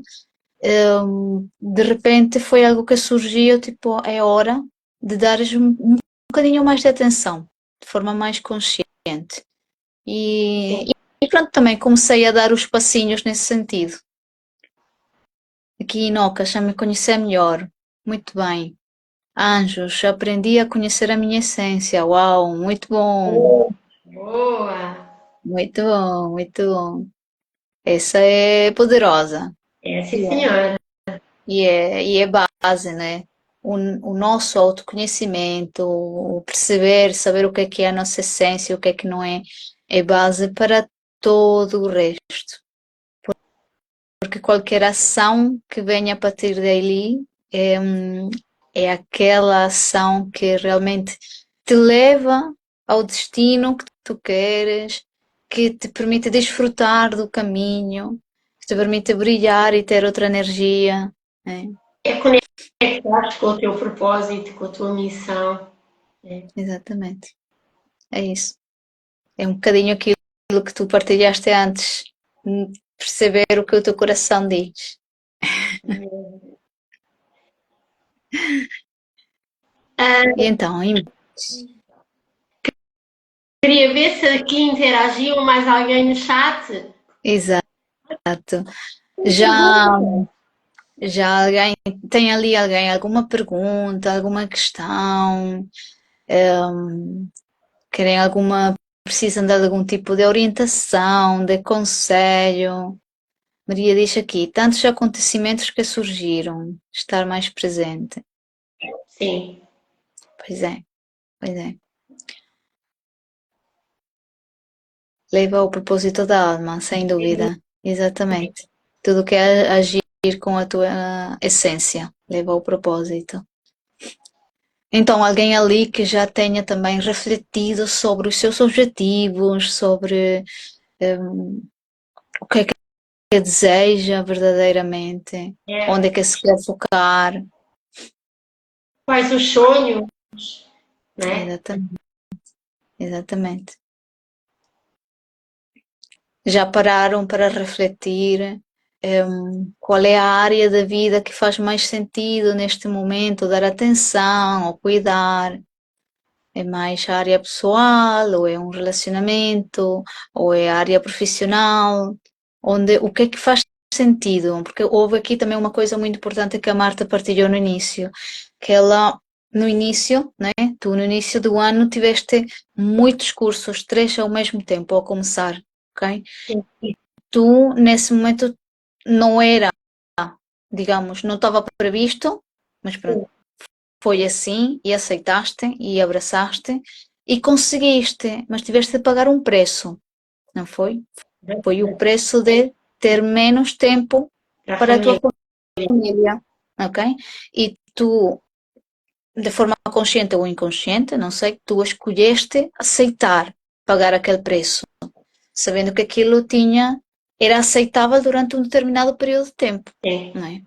De repente foi algo que surgiu, tipo, é hora de dares um bocadinho mais de atenção, de forma mais consciente. Sim. E pronto, também comecei a dar os passinhos nesse sentido. Aqui em Inoca, já me conhecer melhor. Muito bem. Anjos, aprendi a conhecer a minha essência. Uau, muito bom. Boa! Muito bom, muito bom. Essa é poderosa. É, sim, senhora. E é base, né? O nosso autoconhecimento, o perceber, saber o que é a nossa essência, o que é que não é, é base para todo o resto. Porque qualquer ação que venha a partir dali é aquela ação que realmente te leva ao destino que tu queres, que te permite desfrutar do caminho, que te permite brilhar e ter outra energia, né? É conectar-te com o teu propósito, com a tua missão. É. Exatamente. É isso. É um bocadinho aquilo que tu partilhaste antes, perceber o que o teu coração diz. E então, Queria ver se aqui interagiu mais alguém no chat. exato. Já, Pergunta. já alguém tem ali alguma pergunta, alguma questão, querem precisam de algum tipo de orientação, de conselho. Maria diz aqui, tantos acontecimentos que surgiram, estar mais presente. Sim. Pois é, pois é. Leva ao propósito da alma, sem dúvida. Exatamente. Tudo que é agir com a tua essência, leva ao propósito. Então, alguém ali que já tenha também refletido sobre os seus objetivos, sobre o que é que deseja verdadeiramente, onde É. é que se quer focar. Quais os sonhos, né? Exatamente, exatamente. Já pararam para refletir qual é a área da vida que faz mais sentido neste momento dar atenção ou cuidar? É mais a área pessoal, ou é um relacionamento, ou é a área profissional? O que é que faz sentido? Porque houve aqui também uma coisa muito importante que a Marta partilhou no início, que ela, no início, né? Tu no início do ano tiveste muitos cursos, 3 ao mesmo tempo, ao começar, ok? E tu, nesse momento, não era, digamos, não estava previsto, mas pronto, foi assim e aceitaste e abraçaste e conseguiste, mas tiveste de pagar um preço, não foi? Foi o preço de ter menos tempo Para a para a tua família. família, ok? E tu, de forma consciente ou inconsciente, não sei, tu escolheste aceitar pagar aquele preço, sabendo que aquilo era aceitável durante um determinado período de tempo, Sim. não é?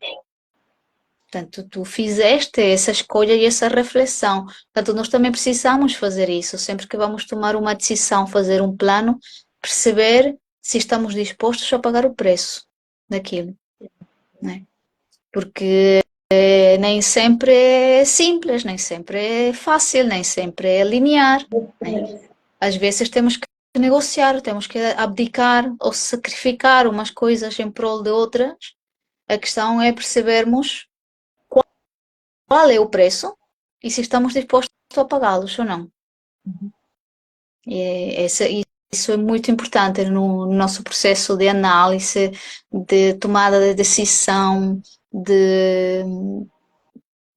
Portanto, tu fizeste essa escolha e essa reflexão. Portanto, nós também precisamos fazer isso. Sempre que vamos tomar uma decisão, fazer um plano, perceber se estamos dispostos a pagar o preço daquilo, né? Porque nem sempre é simples, nem sempre é fácil, nem sempre é linear, né? Às vezes temos que negociar, temos que abdicar ou sacrificar umas coisas em prol de outras. A questão é percebermos qual é o preço e se estamos dispostos a pagá-los ou não. Isso é muito importante no nosso processo de análise, de tomada de decisão, de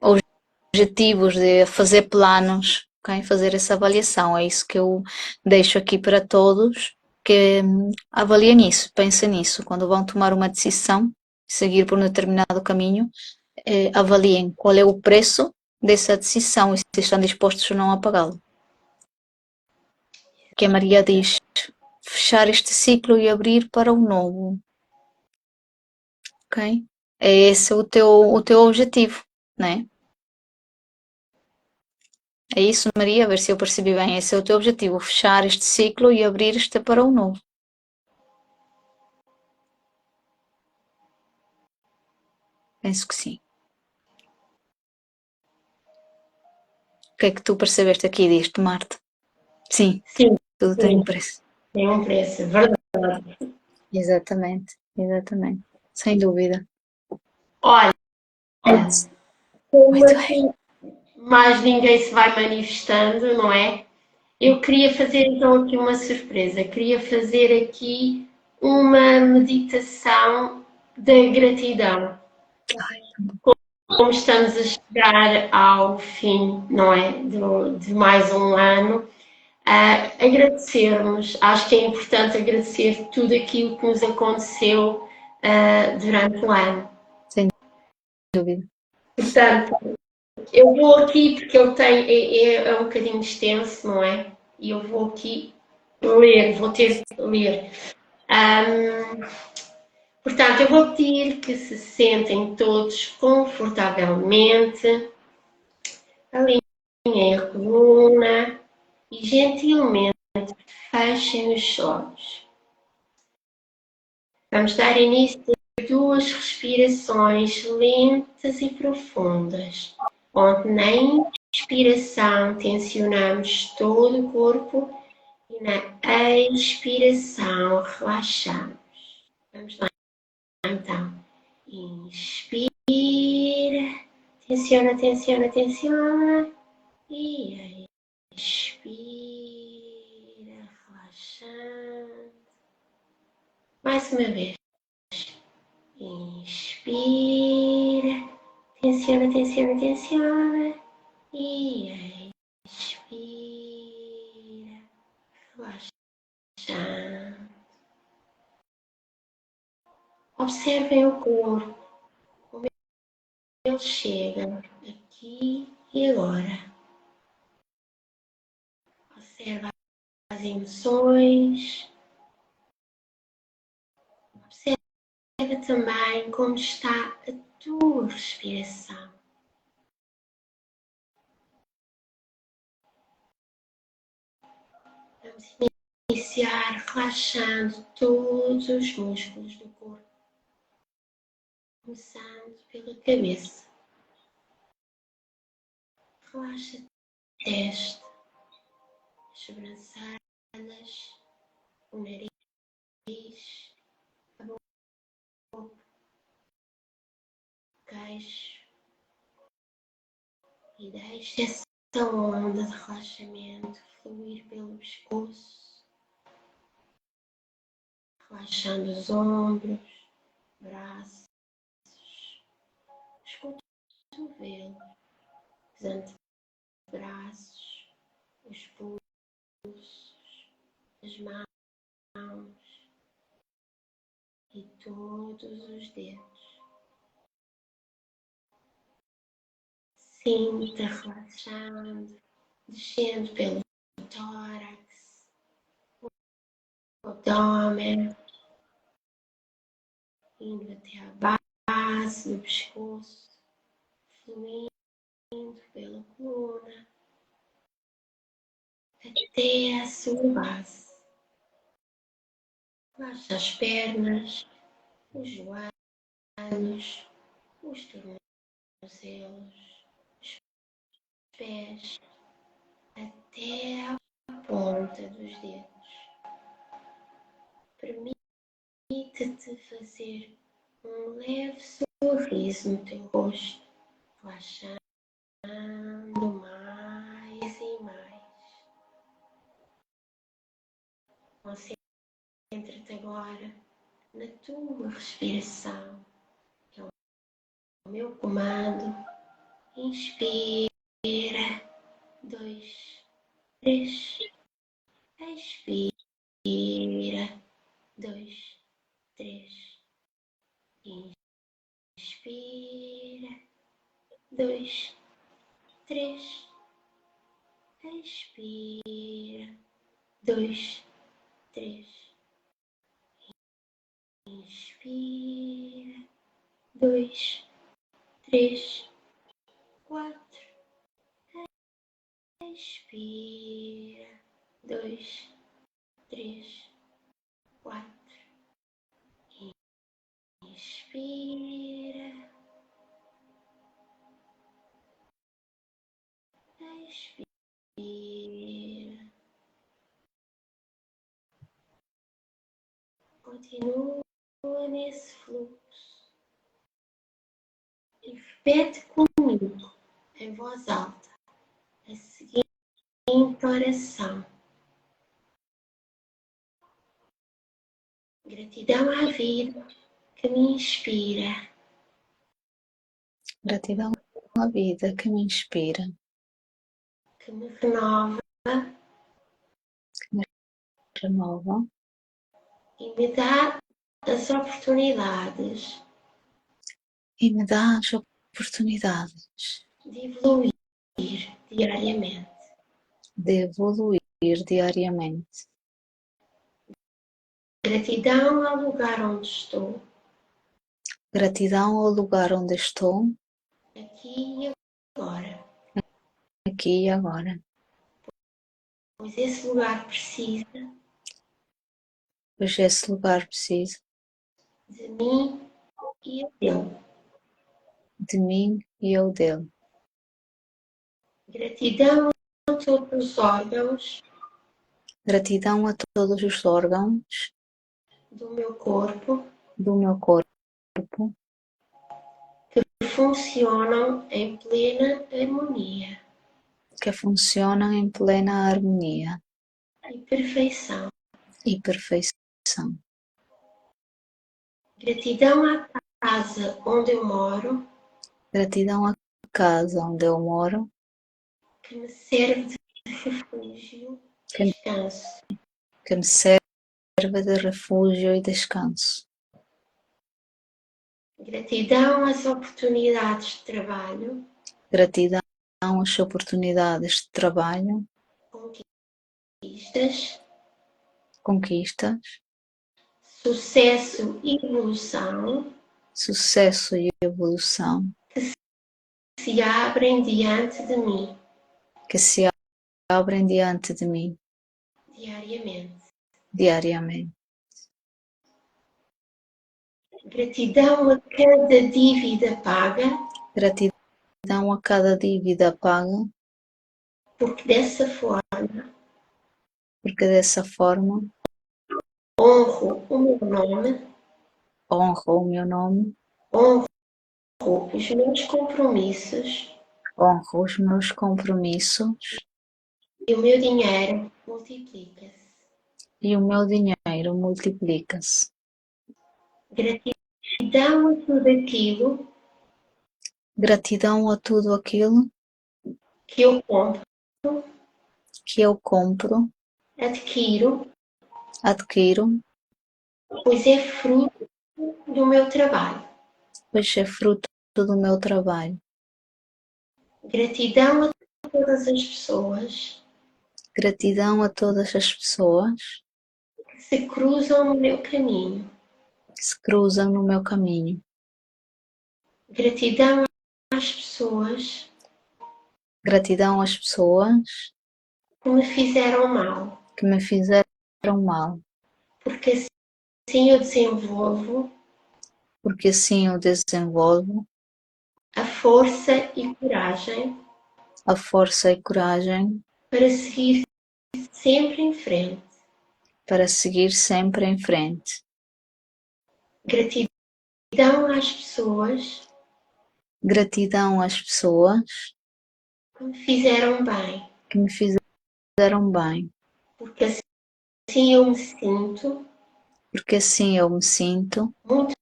objetivos, de fazer planos, ok? Fazer essa avaliação. É isso que eu deixo aqui para todos, que avaliem isso, pensem nisso. Quando vão tomar uma decisão, seguir por um determinado caminho, avaliem qual é o preço dessa decisão e se estão dispostos ou não a pagá-lo. Que a Maria diz, fechar este ciclo e abrir para o novo, ok? É esse o teu objetivo, né? É isso, Maria, a ver se eu percebi bem. Esse é o teu objetivo, fechar este ciclo e abrir este para o novo. Penso que sim. O que é que tu percebeste aqui disto, Marta? Sim, Sim, tudo tem um preço. tem um preço, é verdade. Exatamente, exatamente. Sem dúvida. Olha, Yes. como Muito bem. assim mais ninguém se vai manifestando, não é? Eu queria fazer então aqui uma surpresa. Queria fazer aqui uma meditação da gratidão. Como estamos a chegar ao fim, não é? De mais um ano, agradecermos. Acho que é importante agradecer tudo aquilo que nos aconteceu durante o ano. Sem dúvida. Portanto, eu vou aqui porque ele tem, é um bocadinho extenso, não é? E eu vou aqui ler, vou ter que ler. Um, Portanto, eu vou pedir que se sentem todos confortavelmente, alinhem a coluna e gentilmente fechem os olhos. Vamos dar início a 2 respirações lentas e profundas, onde na inspiração tensionamos todo o corpo e na expiração relaxamos. Vamos lá então. Inspira, tensiona, tensiona, tensiona e expira, relaxando. Mais uma vez. Inspira, tensiona, tensiona, tensiona e expira, relaxando. Observem o corpo, como ele chega aqui e agora. Observa as emoções, observa também como está a tua respiração. Vamos iniciar relaxando todos os músculos do corpo, começando pela cabeça. Relaxa a testa, as sobrancelhas, o nariz, a boca, o queixo e deixe essa onda de relaxamento fluir pelo pescoço, relaxando os ombros, braços, os cotovelos, os antebraços, os pulsos, as mãos e todos os dedos. Sinta relaxando, descendo pelo tórax, o abdômen, indo até a base do pescoço, fluindo pela coluna, até a sua base. Relaxa as pernas, os joelhos, os tornozelos, os pés, até a ponta dos dedos. Permite-te fazer um leve sorriso no teu rosto, relaxando mais e mais. Concentra-te agora na tua respiração, que é o meu comando. Inspira, 2, 3. Expira, 2, 3. Inspira, 2, 3. Expira, 2, 3. Inspira, 2, 3, 4. Expira, 2, 3, 4. Inspira, expira. Continua nesse fluxo e repete comigo em voz alta a seguinte oração: gratidão à vida que me inspira, Gratidão à vida que me inspira, que me renova que me renova e me dá as oportunidades e me dá as oportunidades de evoluir diariamente. de evoluir diariamente. Gratidão ao lugar onde estou, Gratidão ao lugar onde estou, aqui e agora, aqui e agora, pois esse lugar precisa pois esse lugar precisa de mim e dele. de mim e eu dele. Gratidão a todos os órgãos Gratidão a todos os órgãos do meu corpo do meu corpo que funcionam em plena harmonia que funcionam em plena harmonia e perfeição. e perfeição. Gratidão à casa onde eu moro, Gratidão à casa onde eu moro, que me serve de refúgio e que, descanso. que me serve de refúgio e descanso. Gratidão às oportunidades de trabalho, Gratidão às oportunidades de trabalho, conquistas, conquistas, sucesso e evolução sucesso e evolução que se abrem diante de mim que se abrem diante de mim diariamente. diariamente. Gratidão a cada dívida paga, Gratidão a cada dívida paga, porque dessa forma porque dessa forma honro o meu nome, honro o meu nome, honro os meus compromissos honro os meus compromissos e o meu dinheiro multiplica-se. e o meu dinheiro multiplica-se. Gratidão a tudo aquilo Gratidão a tudo aquilo que eu compro, que eu compro, adquiro, adquiro, pois é fruto do meu trabalho. pois é fruto do meu trabalho. Gratidão a todas as pessoas Gratidão a todas as pessoas que se cruzam no meu caminho. que se cruzam no meu caminho. Gratidão às pessoas Gratidão às pessoas que me fizeram mal, que me fizeram mal, porque assim eu desenvolvo porque assim eu desenvolvo a força e coragem a força e coragem para seguir sempre em frente. para seguir sempre em frente. Gratidão às pessoas Gratidão às pessoas que me fizeram bem, que me fizeram bem, porque assim eu me sinto porque assim eu me sinto muito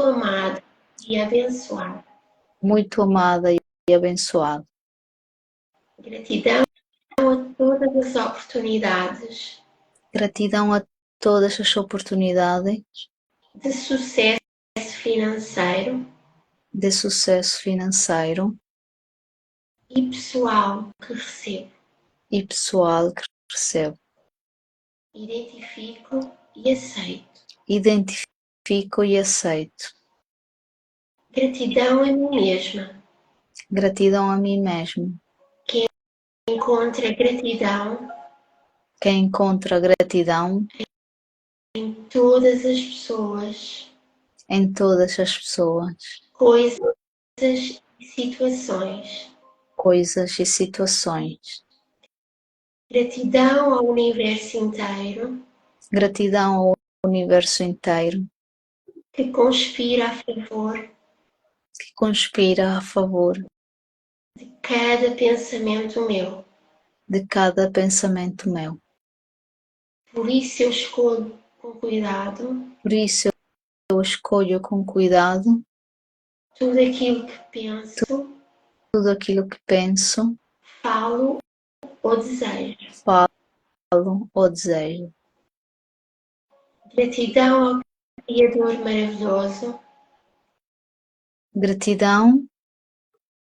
amado e abençoado. muito amada e abençoada. Gratidão a todas as oportunidades Gratidão a todas as oportunidades de sucesso financeiro de sucesso financeiro e pessoal que recebo. e pessoal que recebo. Identifico e aceito. Identifico e aceito. Gratidão a mim mesma. Gratidão a mim mesmo. Encontra gratidão Quem encontra gratidão em todas as pessoas, em todas as pessoas, coisas e situações. coisas e situações. Gratidão ao universo inteiro Gratidão ao universo inteiro que conspira a favor que conspira a favor de cada pensamento meu. de cada pensamento meu. Por isso eu escolho com cuidado Por isso eu escolho com cuidado tudo aquilo que penso, tudo aquilo que penso, falo ou desejo. falo ou desejo. Gratidão ao Criador maravilhoso, Gratidão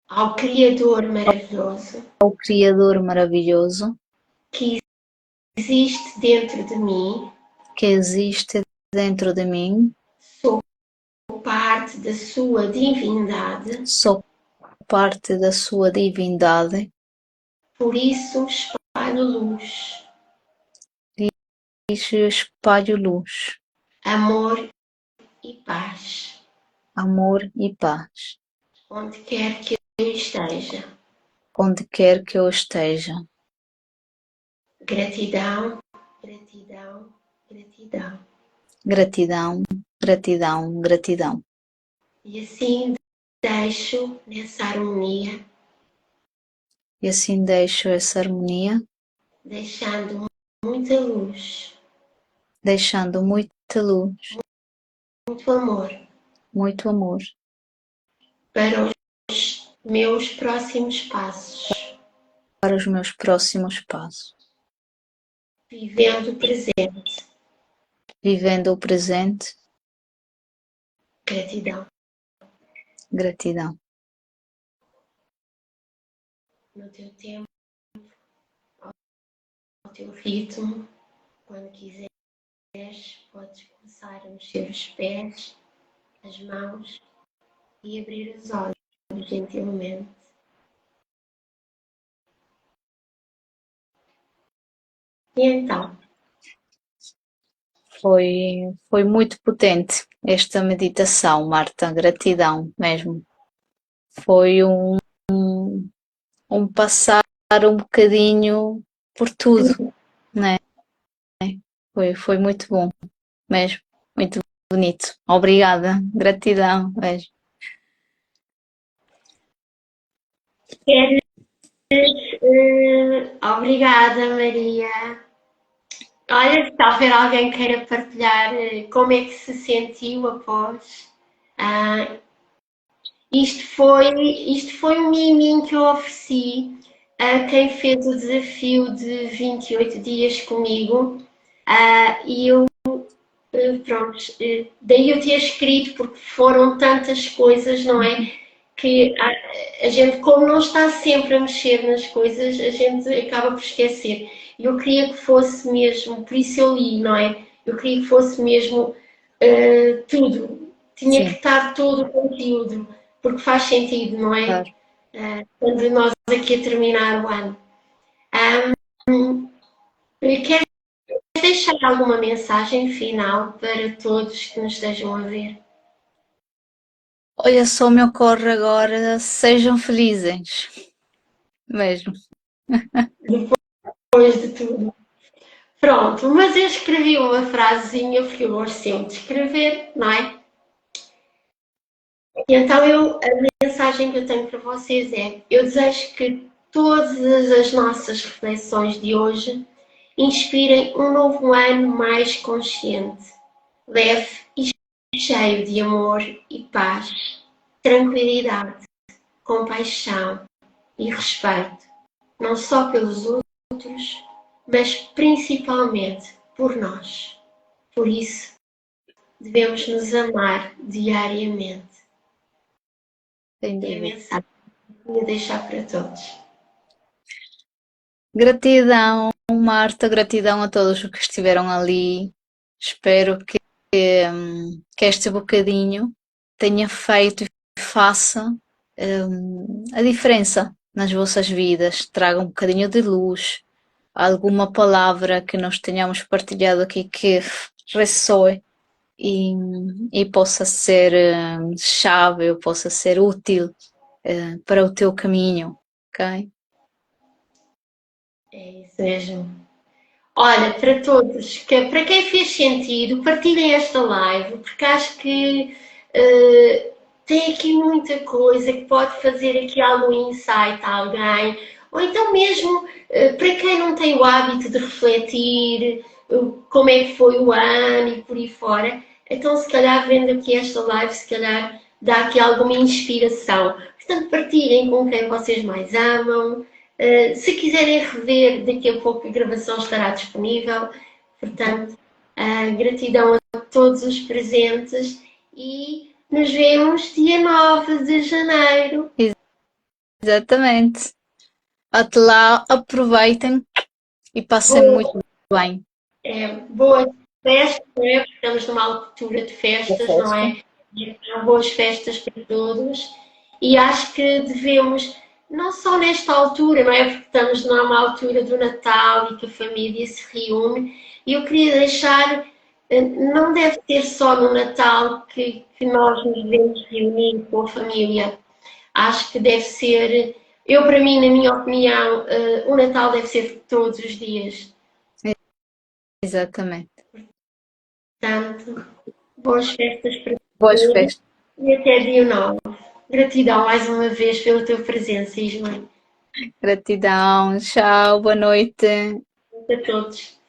ao Criador maravilhoso ao Criador maravilhoso que existe dentro de mim, que existe dentro de mim. sou parte da sua divindade, Sou parte da sua divindade, por isso espalho luz, e espalho luz, amor e paz, amor e paz, onde quer que eu esteja. onde quer que eu esteja. Gratidão, gratidão, gratidão. Gratidão, gratidão, gratidão. E assim deixo nessa harmonia, E assim deixo essa harmonia, deixando muita luz, deixando muita luz, muito amor muito amor para os meus próximos passos, para os meus próximos passos. vivendo o presente. Vivendo o presente, Gratidão. gratidão. No teu tempo, ao teu ritmo, quando quiseres, podes começar a mexer os pés, as mãos e abrir os olhos gentilmente. E então, Foi muito potente esta meditação, Marta. Gratidão mesmo. Foi um passar um bocadinho por tudo, né? Foi muito bom mesmo. Muito bonito. Obrigada. Gratidão mesmo. Queres, obrigada, Maria. Olha, se talvez alguém queira partilhar como é que se sentiu após. Ah, isto foi um miminho que eu ofereci a quem fez o desafio de 28 dias comigo. E eu, pronto, daí eu ter escrito, porque foram tantas coisas, não é? Que a gente, como não está sempre a mexer nas coisas, a gente acaba por esquecer. Eu queria que fosse mesmo, por isso eu li, não é? Eu queria que fosse mesmo tudo. Tinha que Sim, estar todo o conteúdo, porque faz sentido, não é? claro. Quando nós aqui a terminar o ano. Queres deixar alguma mensagem final para todos que nos estejam a ver? Olha, só me ocorre agora, sejam felizes. Mesmo. Depois de tudo. Pronto, mas eu escrevi uma frasezinha, porque eu gosto sempre de escrever, não é? E então a mensagem que eu tenho para vocês é: eu desejo que todas as nossas reflexões de hoje inspirem um novo ano mais consciente, leve e cheio de amor e paz, tranquilidade, compaixão e respeito, não só pelos outros, mas principalmente por nós. Por isso, devemos nos amar diariamente. Sem É a dúvida. mensagem que eu ia deixar para todos. Gratidão, Marta, gratidão a todos os que estiveram ali. Espero que este bocadinho tenha feito e faça a diferença nas vossas vidas, traga um bocadinho de luz, alguma palavra que nós tenhamos partilhado aqui que ressoe e, e possa ser chave, ou possa ser útil para o teu caminho, ok? É isso mesmo. Olha, para todos, para quem fez sentido, partilhem esta live, porque acho que tem aqui muita coisa que pode fazer aqui algum insight a alguém, ou então mesmo para quem não tem o hábito de refletir como é que foi o ano e por aí fora, então se calhar vendo aqui esta live, se calhar dá aqui alguma inspiração. Portanto, partilhem com quem vocês mais amam. Se quiserem rever, daqui a pouco a gravação estará disponível. Portanto, gratidão a todos os presentes e nos vemos dia 9 de janeiro. Exatamente. Até lá, aproveitem e passem Boa, muito bem boas festas, não é? Porque estamos numa altura de da festas, não festa. é? E então, boas festas para todos. E acho que devemos, não só nesta altura, não é? Porque estamos numa altura do Natal e que a família se reúne. E eu queria deixar, não deve ser só no Natal que nós nos devemos reunir com a família. Acho que deve ser, eu para mim, na minha opinião, o Natal deve ser todos os dias. Exatamente. Portanto, boas festas para Boas todos festas. e até dia 9. Gratidão mais uma vez pela tua presença, Ismael. Gratidão. Tchau. Boa noite. A todos.